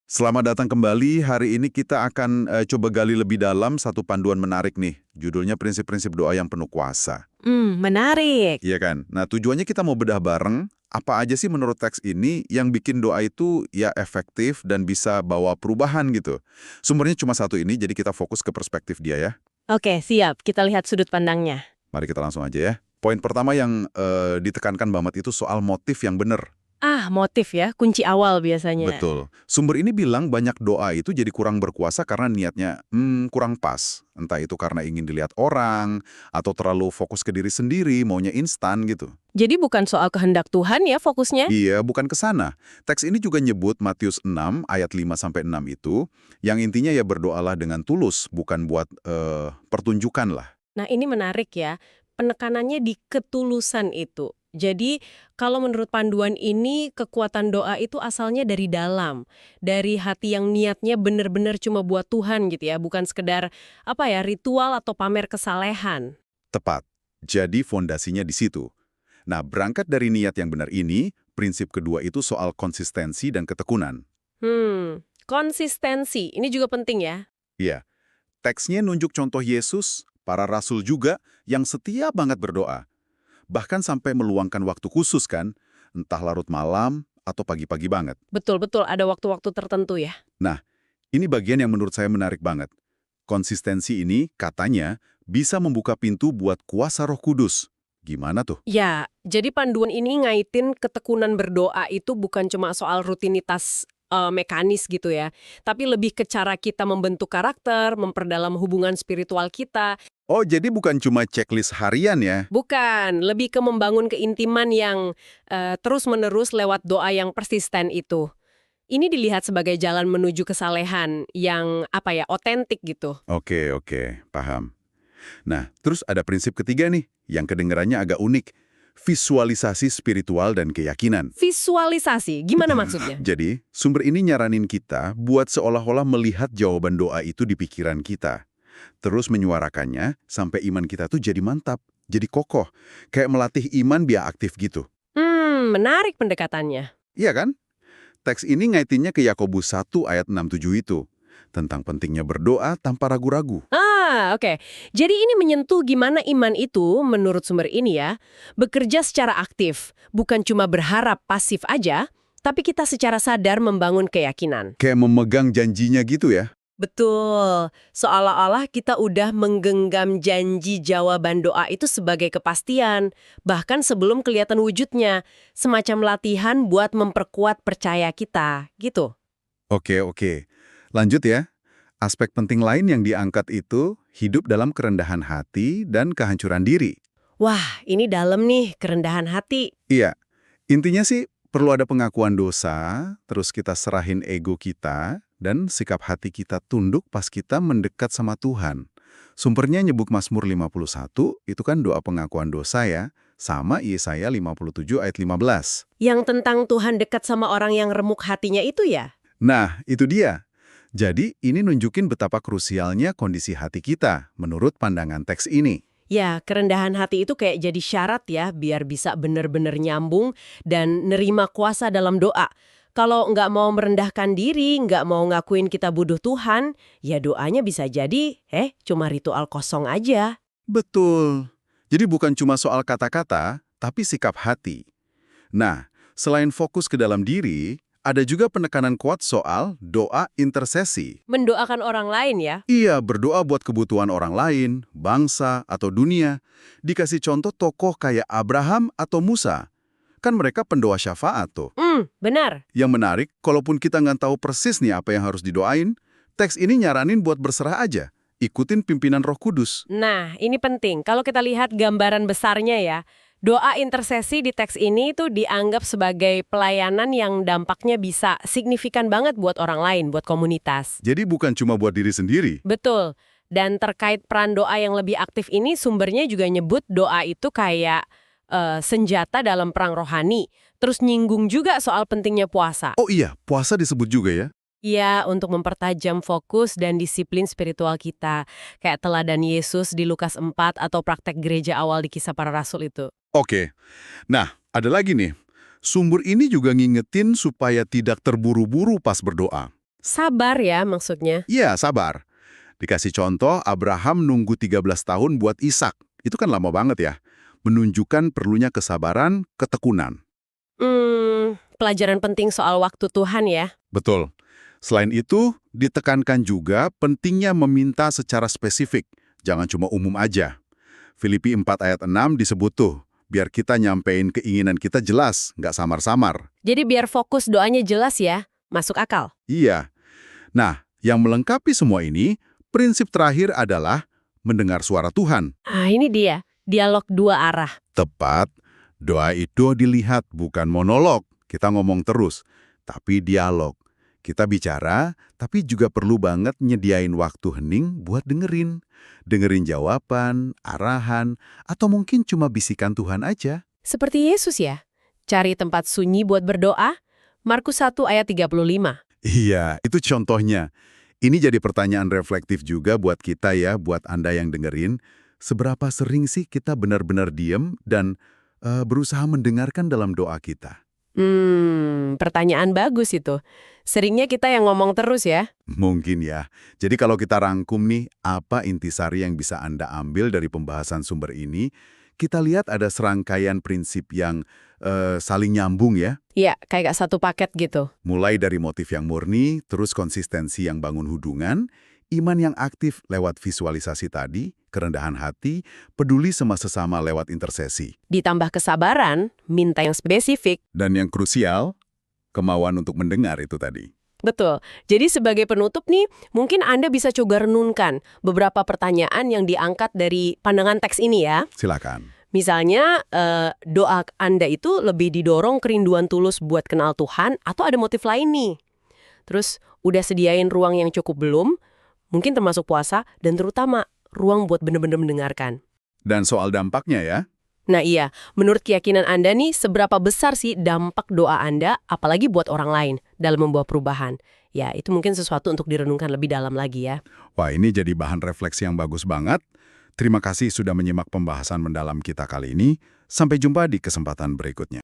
Selamat datang kembali. Hari ini kita akan coba gali lebih dalam satu panduan menarik nih. Judulnya Prinsip-Prinsip Doa yang Penuh Kuasa. Menarik. Iya kan? Nah, tujuannya kita mau bedah bareng, apa aja sih menurut teks ini yang bikin doa itu ya efektif dan bisa bawa perubahan gitu. Sumbernya cuma satu ini, jadi kita fokus ke perspektif dia ya. Oke, siap. Kita lihat sudut pandangnya. Mari kita langsung aja ya. Poin pertama yang ditekankan banget itu soal motif yang benar. Motif ya, kunci awal biasanya. Betul. Sumber ini bilang banyak doa itu jadi kurang berkuasa karena niatnya kurang pas. Entah itu karena ingin dilihat orang, atau terlalu fokus ke diri sendiri, maunya instan gitu. Jadi bukan soal kehendak Tuhan ya fokusnya? Iya, bukan ke sana. Teks ini juga nyebut Matius 6 ayat 5-6 itu, yang intinya ya berdoalah dengan tulus, bukan buat pertunjukan lah. Nah, ini menarik ya. Penekanannya di ketulusan itu. Jadi, kalau menurut panduan ini, kekuatan doa itu asalnya dari dalam. Dari hati yang niatnya benar-benar cuma buat Tuhan gitu ya. Bukan sekedar, ritual atau pamer kesalehan. Tepat. Jadi fondasinya di situ. Nah, berangkat dari niat yang benar ini, prinsip kedua itu soal konsistensi dan ketekunan. Konsistensi. Ini juga penting ya. Iya, teksnya nunjuk contoh Yesus, para rasul juga, yang setia banget berdoa. Bahkan sampai meluangkan waktu khusus kan, entah larut malam atau pagi-pagi banget. Betul-betul ada waktu-waktu tertentu ya. Nah, ini bagian yang menurut saya menarik banget. Konsistensi ini, katanya, bisa membuka pintu buat kuasa Roh Kudus. Gimana tuh? Ya, jadi panduan ini ngaitin ketekunan berdoa itu bukan cuma soal rutinitas mekanis gitu ya, tapi lebih ke cara kita membentuk karakter, memperdalam hubungan spiritual kita. Oh, jadi bukan cuma checklist harian ya? Bukan, lebih ke membangun keintiman yang terus-menerus lewat doa yang persisten itu. Ini dilihat sebagai jalan menuju kesalehan yang otentik gitu. Oke, paham. Nah, terus ada prinsip ketiga nih, yang kedengarannya agak unik. Visualisasi spiritual dan keyakinan. Visualisasi, gimana maksudnya? Jadi, sumber ini nyaranin kita buat seolah-olah melihat jawaban doa itu di pikiran kita. Terus menyuarakannya sampai iman kita tuh jadi mantap, jadi kokoh. Kayak melatih iman biar aktif gitu. Menarik pendekatannya. Iya kan? Teks ini ngaitinnya ke Yakobus 1 ayat 67 itu. Tentang pentingnya berdoa tanpa ragu-ragu. Oke. Jadi ini menyentuh gimana iman itu, menurut sumber ini ya, bekerja secara aktif. Bukan cuma berharap pasif aja, tapi kita secara sadar membangun keyakinan. Kayak memegang janjinya gitu ya. Betul. Seolah-olah kita udah menggenggam janji jawaban doa itu sebagai kepastian, bahkan sebelum kelihatan wujudnya. Semacam latihan buat memperkuat percaya kita, gitu. Oke. Lanjut ya. Aspek penting lain yang diangkat itu hidup dalam kerendahan hati dan kehancuran diri. Wah, ini dalam nih, kerendahan hati. Iya, intinya sih perlu ada pengakuan dosa, terus kita serahin ego kita, dan sikap hati kita tunduk pas kita mendekat sama Tuhan. Sumbernya nyebut Mazmur 51, itu kan doa pengakuan dosa ya, sama Yesaya 57 ayat 15. Yang tentang Tuhan dekat sama orang yang remuk hatinya itu ya? Nah, itu dia. Jadi, ini nunjukin betapa krusialnya kondisi hati kita, menurut pandangan teks ini. Ya, kerendahan hati itu kayak jadi syarat ya, biar bisa bener-bener nyambung dan nerima kuasa dalam doa. Kalau nggak mau merendahkan diri, nggak mau ngakuin kita butuh Tuhan, ya doanya bisa jadi, cuma ritual kosong aja. Betul. Jadi bukan cuma soal kata-kata, tapi sikap hati. Nah, selain fokus ke dalam diri, ada juga penekanan kuat soal doa intersesi. Mendoakan orang lain ya. Iya, berdoa buat kebutuhan orang lain, bangsa, atau dunia. Dikasih contoh tokoh kayak Abraham atau Musa. Kan mereka pendoa syafaat tuh. Benar. Yang menarik, kalaupun kita nggak tahu persis nih apa yang harus didoain, teks ini nyaranin buat berserah aja. Ikutin pimpinan Roh Kudus. Nah, ini penting. Kalau kita lihat gambaran besarnya ya, doa intersesi di teks ini tuh dianggap sebagai pelayanan yang dampaknya bisa signifikan banget buat orang lain, buat komunitas. Jadi bukan cuma buat diri sendiri. Betul. Dan terkait peran doa yang lebih aktif ini, sumbernya juga nyebut doa itu kayak senjata dalam perang rohani. Terus nyinggung juga soal pentingnya puasa. Oh iya, puasa disebut juga ya. Iya, untuk mempertajam fokus dan disiplin spiritual kita. Kayak teladan Yesus di Lukas 4 atau praktek gereja awal di Kisah Para Rasul itu. Oke. Nah, ada lagi nih. Sumber ini juga ngingetin supaya tidak terburu-buru pas berdoa. Sabar ya maksudnya. Iya, sabar. Dikasih contoh, Abraham nunggu 13 tahun buat Ishak. Itu kan lama banget ya. Menunjukkan perlunya kesabaran, ketekunan. Pelajaran penting soal waktu Tuhan ya. Betul. Selain itu, ditekankan juga pentingnya meminta secara spesifik. Jangan cuma umum aja. Filipi 4 ayat 6 disebut tuh, biar kita nyampein keinginan kita jelas, nggak samar-samar. Jadi biar fokus doanya jelas ya, masuk akal. Iya. Nah, yang melengkapi semua ini, prinsip terakhir adalah mendengar suara Tuhan. Ah, ini dia, dialog dua arah. Tepat, doa itu dilihat bukan monolog, kita ngomong terus, tapi dialog. Kita bicara, tapi juga perlu banget nyediain waktu hening buat dengerin. Dengerin jawaban, arahan, atau mungkin cuma bisikan Tuhan aja. Seperti Yesus ya, cari tempat sunyi buat berdoa, Markus 1 ayat 35. Iya, itu contohnya. Ini jadi pertanyaan reflektif juga buat kita ya, buat Anda yang dengerin. Seberapa sering sih kita benar-benar diem dan berusaha mendengarkan dalam doa kita? Pertanyaan bagus itu. Seringnya kita yang ngomong terus ya. Mungkin ya. Jadi kalau kita rangkum nih, apa intisari yang bisa Anda ambil dari pembahasan sumber ini, kita lihat ada serangkaian prinsip yang saling nyambung ya. Iya, kayak satu paket gitu. Mulai dari motif yang murni, terus konsistensi yang bangun hubungan, iman yang aktif lewat visualisasi tadi, kerendahan hati, peduli sama sesama lewat intersesi. Ditambah kesabaran, minta yang spesifik. Dan yang krusial, kemauan untuk mendengar itu tadi. Betul. Jadi sebagai penutup nih, mungkin Anda bisa coba renungkan beberapa pertanyaan yang diangkat dari pandangan teks ini ya. Silakan. Misalnya, doa Anda itu lebih didorong kerinduan tulus buat kenal Tuhan atau ada motif lain nih? Terus, udah sediain ruang yang cukup belum? Mungkin termasuk puasa, dan terutama ruang buat benar-benar mendengarkan. Dan soal dampaknya ya. Nah iya, menurut keyakinan Anda nih, seberapa besar sih dampak doa Anda, apalagi buat orang lain, dalam membawa perubahan? Ya, itu mungkin sesuatu untuk direnungkan lebih dalam lagi ya. Wah, ini jadi bahan refleksi yang bagus banget. Terima kasih sudah menyimak pembahasan mendalam kita kali ini. Sampai jumpa di kesempatan berikutnya.